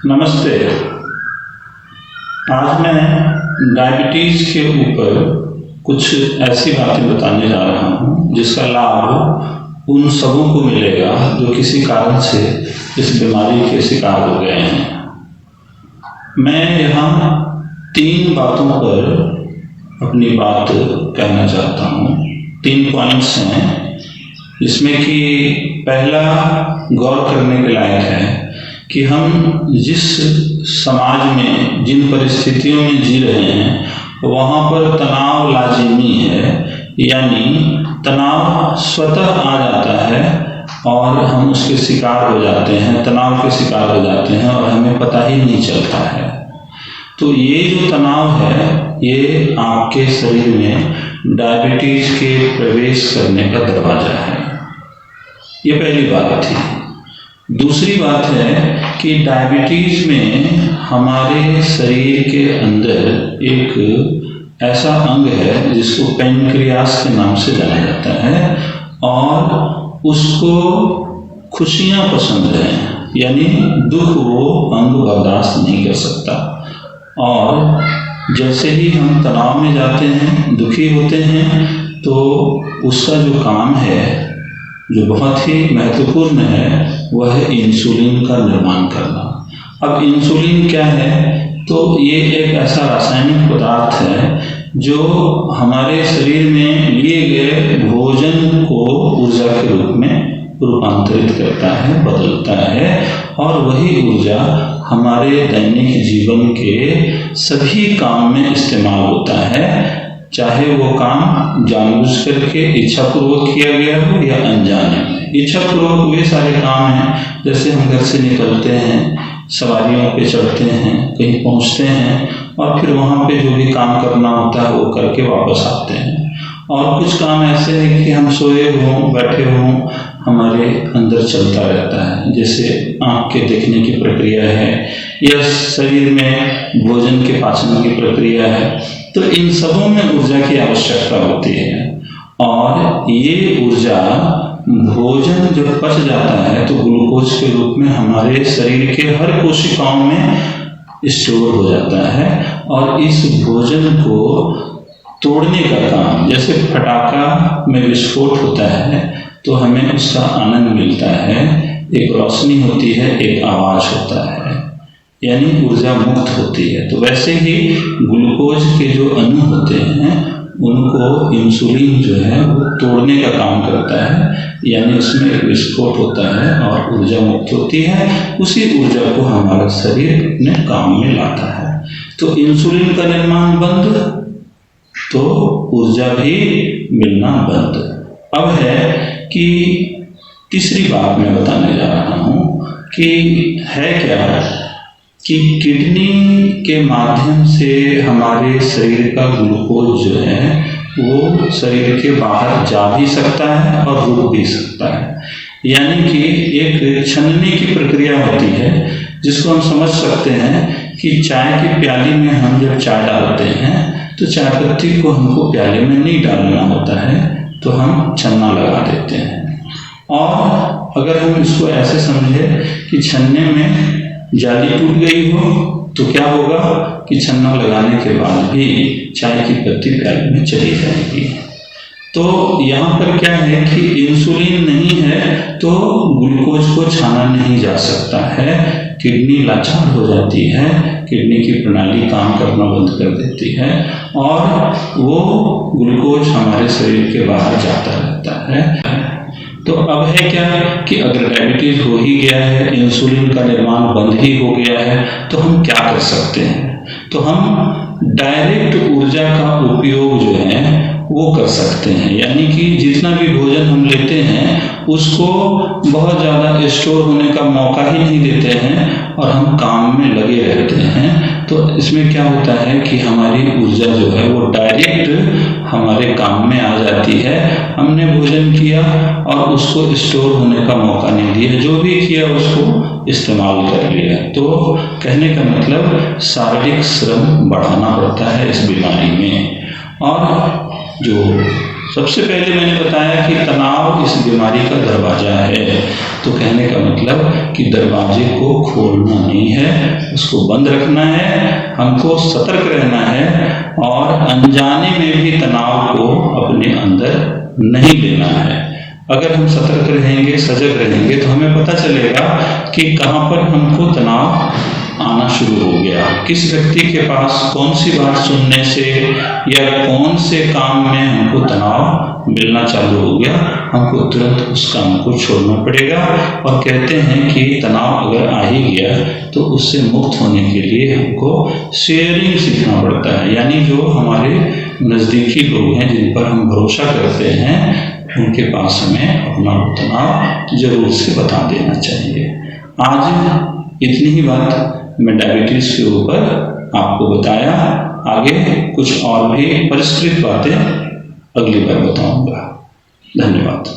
नमस्ते। आज मैं डायबिटीज़ के ऊपर कुछ ऐसी बातें बताने जा रहा हूँ जिसका लाभ उन सबों को मिलेगा जो किसी कारण से इस बीमारी के शिकार हो गए हैं। मैं यहाँ 3 बातों पर अपनी बात कहना चाहता हूँ। 3 पॉइंट्स हैं जिसमें कि पहला गौर करने के लायक है कि हम जिस समाज में जिन परिस्थितियों में जी रहे हैं वहाँ पर तनाव लाजिमी है, यानी तनाव स्वतः आ जाता है और हम उसके शिकार हो जाते हैं, तनाव के शिकार हो जाते हैं और हमें पता ही नहीं चलता है। तो ये जो तनाव है ये आपके शरीर में डायबिटीज़ के प्रवेश करने का दरवाज़ा है। ये पहली बात थी। दूसरी बात है कि डायबिटीज़ में हमारे शरीर के अंदर एक ऐसा अंग है जिसको पैनक्रियास के नाम से जाना जाता है और उसको खुशियाँ पसंद हैं, यानी दुख वो अंग बर्दाश्त नहीं कर सकता। और जैसे ही हम तनाव में जाते हैं, दुखी होते हैं, तो उसका जो काम है जो बहुत ही महत्वपूर्ण है वह है इंसुलिन का निर्माण करना। अब इंसुलिन क्या है? तो ये एक ऐसा रासायनिक पदार्थ है जो हमारे शरीर में लिए गए भोजन को ऊर्जा के रूप में रूपांतरित करता है, बदलता है और वही ऊर्जा हमारे दैनिक जीवन के सभी काम में इस्तेमाल होता है, चाहे वो काम जानबूझ करके इच्छापूर्वक किया गया हो या अनजाने में। इच्छापूर्वक वे सारे काम हैं जैसे हम घर से निकलते हैं, सवारियों पे चढ़ते हैं, कहीं पहुंचते हैं और फिर वहाँ पे जो भी काम करना होता है वो करके वापस आते हैं। और कुछ काम ऐसे हैं कि हम सोए हों, बैठे हों, हमारे अंदर चलता रहता है, जैसे आँख के देखने की प्रक्रिया है या शरीर में भोजन के पाचन की प्रक्रिया है। तो इन सबों में ऊर्जा की आवश्यकता होती है और ये ऊर्जा भोजन जब पच जाता है तो ग्लूकोज के रूप में हमारे शरीर के हर कोशिकाओं में स्टोर हो जाता है और इस भोजन को तोड़ने का काम, जैसे पटाखा में विस्फोट होता है तो हमें उसका आनंद मिलता है, एक रोशनी होती है, एक आवाज़ होता है, यानी ऊर्जा मुक्त होती है। तो वैसे ही ग्लूकोज के जो अणु होते हैं उनको इंसुलिन जो है वो तोड़ने का काम करता है, यानी उसमें एक विस्फोट होता है और ऊर्जा मुक्त होती है। उसी ऊर्जा को हमारा शरीर अपने काम में लाता है। तो इंसुलिन का निर्माण बंद तो ऊर्जा भी मिलना बंद। अब है कि तीसरी बात मैं बताने जा रहा हूँ कि है क्या कि किडनी के माध्यम से हमारे शरीर का ग्लूकोज जो है वो शरीर के बाहर जा भी सकता है और रुक भी सकता है, यानी कि एक छनने की प्रक्रिया होती है जिसको हम समझ सकते हैं कि चाय की प्याली में हम जब चाय डालते हैं तो चाय पत्ती को हमको प्याले में नहीं डालना होता है, तो हम छन्ना लगा देते हैं। और अगर हम इसको ऐसे समझे कि छन्ने में जाली टूट गई हो तो क्या होगा कि छन्ना लगाने के बाद भी चाय की पत्ती प्याले में चली जाएगी। तो यहाँ पर क्या है कि इंसुलिन नहीं है तो ग्लूकोज को छाना नहीं जा सकता है, किडनी लाचार हो जाती है, किडनी की प्रणाली काम करना बंद कर देती है और वो ग्लूकोज हमारे शरीर के बाहर जाता रहता है। तो अब है क्या कि अगर डायबिटीज़ हो ही गया है, इंसुलिन का निर्माण बंद ही हो गया है, तो हम क्या कर सकते हैं? तो हम डायरेक्ट ऊर्जा का उपयोग जो है वो कर सकते हैं, यानी कि जितना भी भोजन हम लेते हैं उसको बहुत ज़्यादा स्टोर होने का मौका ही नहीं देते हैं और हम काम में लगे रहते हैं। तो इसमें क्या होता है कि हमारी ऊर्जा जो है वो डायरेक्ट हमारे काम में आ जाती है। हमने भोजन किया और उसको स्टोर होने का मौका नहीं दिया, जो भी किया उसको इस्तेमाल कर लिया। तो कहने का मतलब शारीरिक श्रम बढ़ाना पड़ता है इस बीमारी में। और जो सबसे पहले मैंने बताया कि तनाव इस बीमारी का दरवाजा है, तो कहने का मतलब कि दरवाजे को खोलना नहीं है, उसको बंद रखना है, हमको सतर्क रहना है और अनजाने में भी तनाव को अपने अंदर नहीं लेना है। अगर हम सतर्क रहेंगे, सजग रहेंगे, तो हमें पता चलेगा कि कहाँ पर हमको तनाव आना शुरू हो गया, किस व्यक्ति के पास कौन सी बात सुनने से या कौन से काम में हमको तनाव मिलना चालू हो गया, हमको तुरंत उस काम को छोड़ना पड़ेगा। और कहते हैं कि तनाव अगर आ ही गया तो उससे मुक्त होने के लिए हमको शेयरिंग सीखना पड़ता है, यानी जो हमारे नज़दीकी लोग हैं जिन पर हम भरोसा करते हैं, उनके पास हमें अपना तनाव जरूर से बता देना चाहिए। आज इतनी ही बात मैं डायबिटीज के ऊपर आपको बताया, आगे कुछ और भी परिष्कृत बातें अगली बार बताऊंगा। धन्यवाद।